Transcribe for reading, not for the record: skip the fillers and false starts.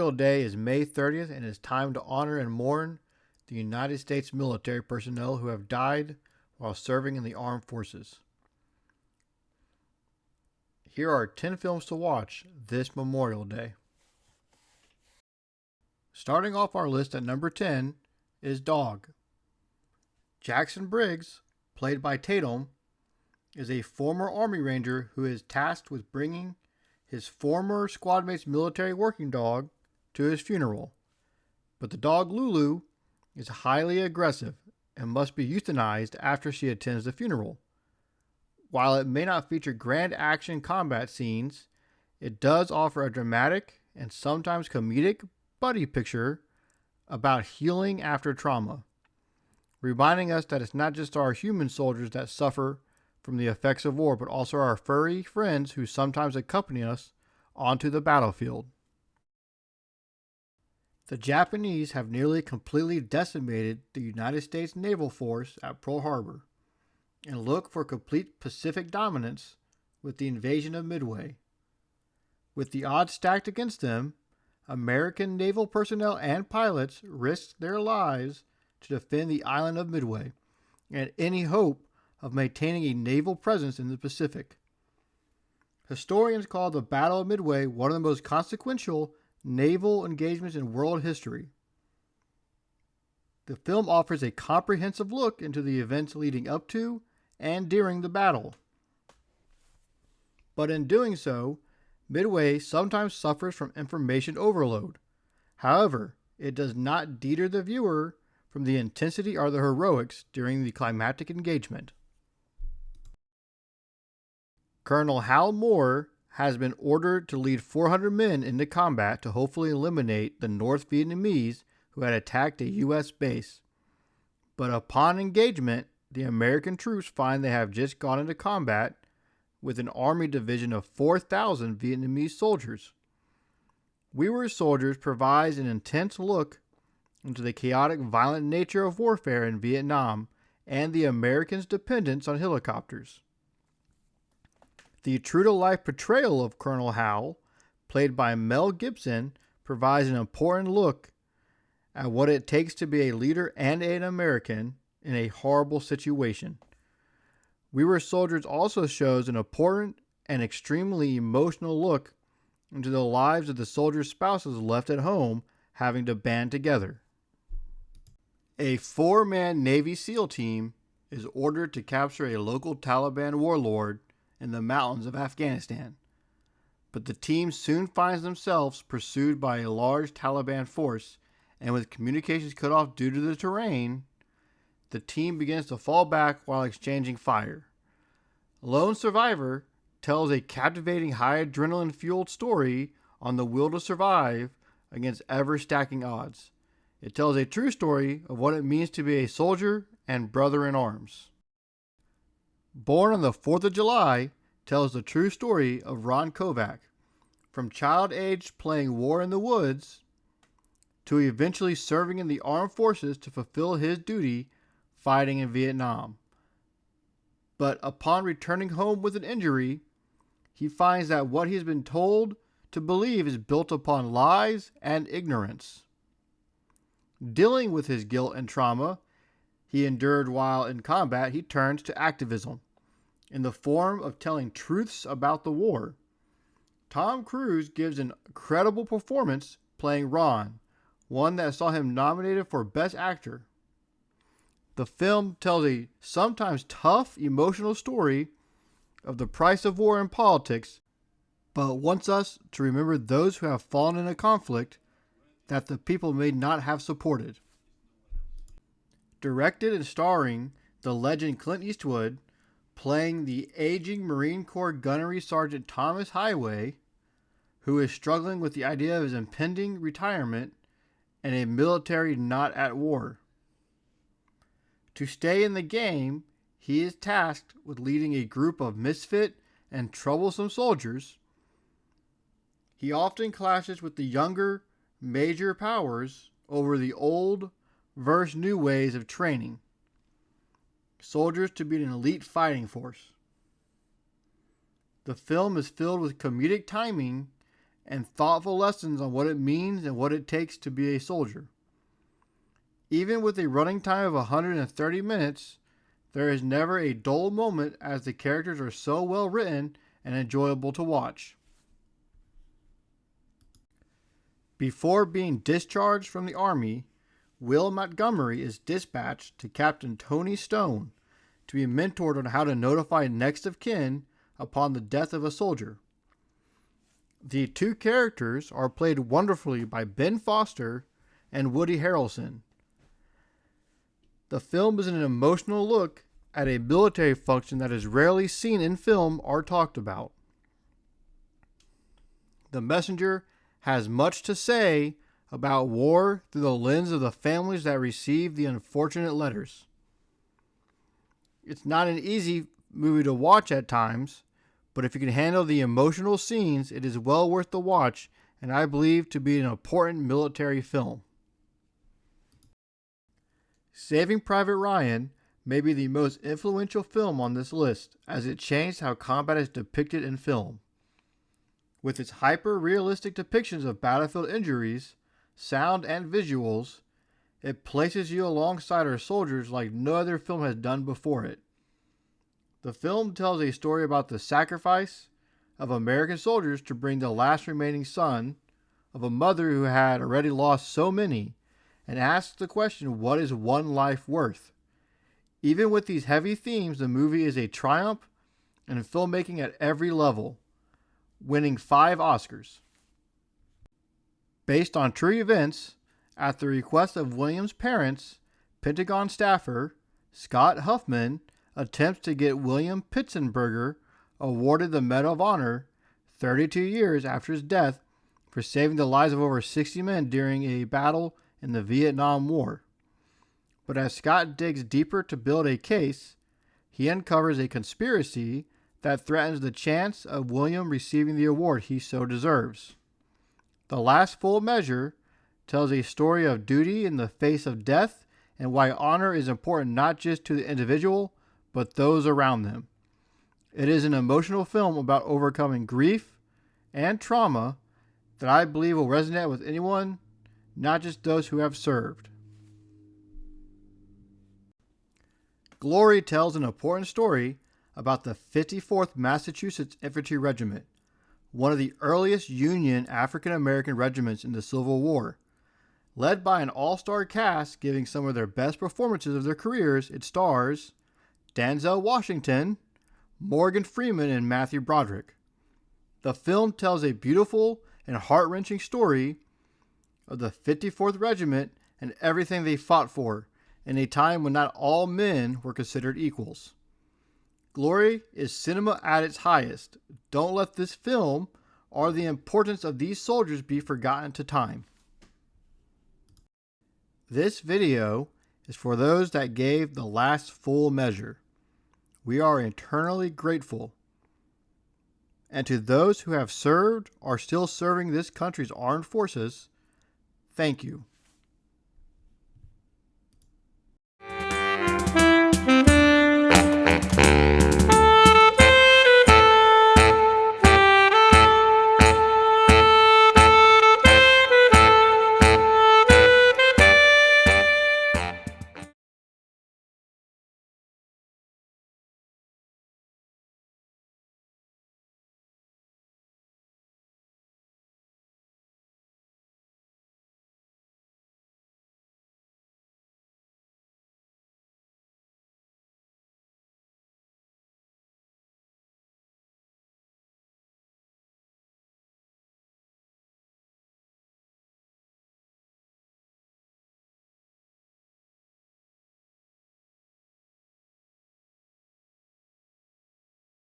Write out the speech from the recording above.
Memorial Day is May 30th, and it is time to honor and mourn the United States military personnel who have died while serving in the armed forces. Here are 10 films to watch this Memorial Day. Starting off our list at number 10 is Dog. Jackson Briggs, played by Tatum, is a former Army Ranger who is tasked with bringing his former squadmate's military working dog to his funeral. But the dog Lulu is highly aggressive and must be euthanized after she attends the funeral. While it may not feature grand action combat scenes, it does offer a dramatic and sometimes comedic buddy picture about healing after trauma, reminding us that it's not just our human soldiers that suffer from the effects of war, but also our furry friends who sometimes accompany us onto the battlefield. The Japanese have nearly completely decimated the United States naval force at Pearl Harbor and look for complete Pacific dominance with the invasion of Midway. With the odds stacked against them, American naval personnel and pilots risked their lives to defend the island of Midway and any hope of maintaining a naval presence in the Pacific. Historians call the Battle of Midway one of the most consequential naval engagements in world history. The film offers a comprehensive look into the events leading up to and during the battle. But in doing so, Midway sometimes suffers from information overload. However, it does not deter the viewer from the intensity or the heroics during the climactic engagement. Colonel Hal Moore has been ordered to lead 400 men into combat to hopefully eliminate the North Vietnamese who had attacked a U.S. base. But upon engagement, the American troops find they have just gone into combat with an army division of 4,000 Vietnamese soldiers. We Were Soldiers provides an intense look into the chaotic, violent nature of warfare in Vietnam and the Americans' dependence on helicopters. The true-to-life portrayal of Colonel Howell, played by Mel Gibson, provides an important look at what it takes to be a leader and an American in a horrible situation. We Were Soldiers also shows an important and extremely emotional look into the lives of the soldiers' spouses left at home having to band together. A 4-man Navy SEAL team is ordered to capture a local Taliban warlord in the mountains of Afghanistan. But the team soon finds themselves pursued by a large Taliban force, and with communications cut off due to the terrain, the team begins to fall back while exchanging fire. Lone Survivor tells a captivating high adrenaline-fueled story on the will to survive against ever-stacking odds. It tells a true story of what it means to be a soldier and brother in arms. Born on the 4th of July tells the true story of Ron Kovac, from child age playing war in the woods to eventually serving in the armed forces to fulfill his duty fighting in Vietnam. But upon returning home with an injury, he finds that what he's been told to believe is built upon lies and ignorance. Dealing with his guilt and trauma he endured while in combat, he turns to activism in the form of telling truths about the war. Tom Cruise gives an incredible performance playing Ron, one that saw him nominated for Best Actor. The film tells a sometimes tough, emotional story of the price of war and politics, but wants us to remember those who have fallen in a conflict that the people may not have supported. Directed and starring the legend Clint Eastwood, playing the aging Marine Corps Gunnery Sergeant Thomas Highway, who is struggling with the idea of his impending retirement and a military not at war. To stay in the game, he is tasked with leading a group of misfit and troublesome soldiers. He often clashes with the younger major powers over the old versus new ways of training soldiers to be an elite fighting force. The film is filled with comedic timing and thoughtful lessons on what it means and what it takes to be a soldier. Even with a running time of 130 minutes, there is never a dull moment as the characters are so well written and enjoyable to watch. Before being discharged from the Army, Will Montgomery is dispatched to Captain Tony Stone to be mentored on how to notify next of kin upon the death of a soldier. The two characters are played wonderfully by Ben Foster and Woody Harrelson. The film is an emotional look at a military function that is rarely seen in film or talked about. The Messenger has much to say about war through the lens of the families that received the unfortunate letters. It's not an easy movie to watch at times, but if you can handle the emotional scenes, it is well worth the watch, and I believe to be an important military film. Saving Private Ryan may be the most influential film on this list, as it changed how combat is depicted in film. With its hyper-realistic depictions of battlefield injuries, sound, and visuals, it places you alongside our soldiers like no other film has done before it. The film tells a story about the sacrifice of American soldiers to bring the last remaining son of a mother who had already lost so many, and asks the question, what is one life worth? Even with these heavy themes, the movie is a triumph in filmmaking at every level, winning 5 Oscars. Based on true events, at the request of William's parents, Pentagon staffer Scott Huffman attempts to get William Pitsenberger awarded the Medal of Honor 32 years after his death for saving the lives of over 60 men during a battle in the Vietnam War. But as Scott digs deeper to build a case, he uncovers a conspiracy that threatens the chance of William receiving the award he so deserves. The Last Full Measure tells a story of duty in the face of death and why honor is important not just to the individual, but those around them. It is an emotional film about overcoming grief and trauma that I believe will resonate with anyone, not just those who have served. Glory tells an important story about the 54th Massachusetts Infantry Regiment, one of the earliest Union African American regiments in the Civil War. Led by an all-star cast giving some of their best performances of their careers, it stars Denzel Washington, Morgan Freeman, and Matthew Broderick. The film tells a beautiful and heart-wrenching story of the 54th Regiment and everything they fought for in a time when not all men were considered equals. Glory is cinema at its highest. Don't let this film or the importance of these soldiers be forgotten to time. This video is for those that gave the last full measure. We are eternally grateful. And to those who have served or still serving this country's armed forces, thank you.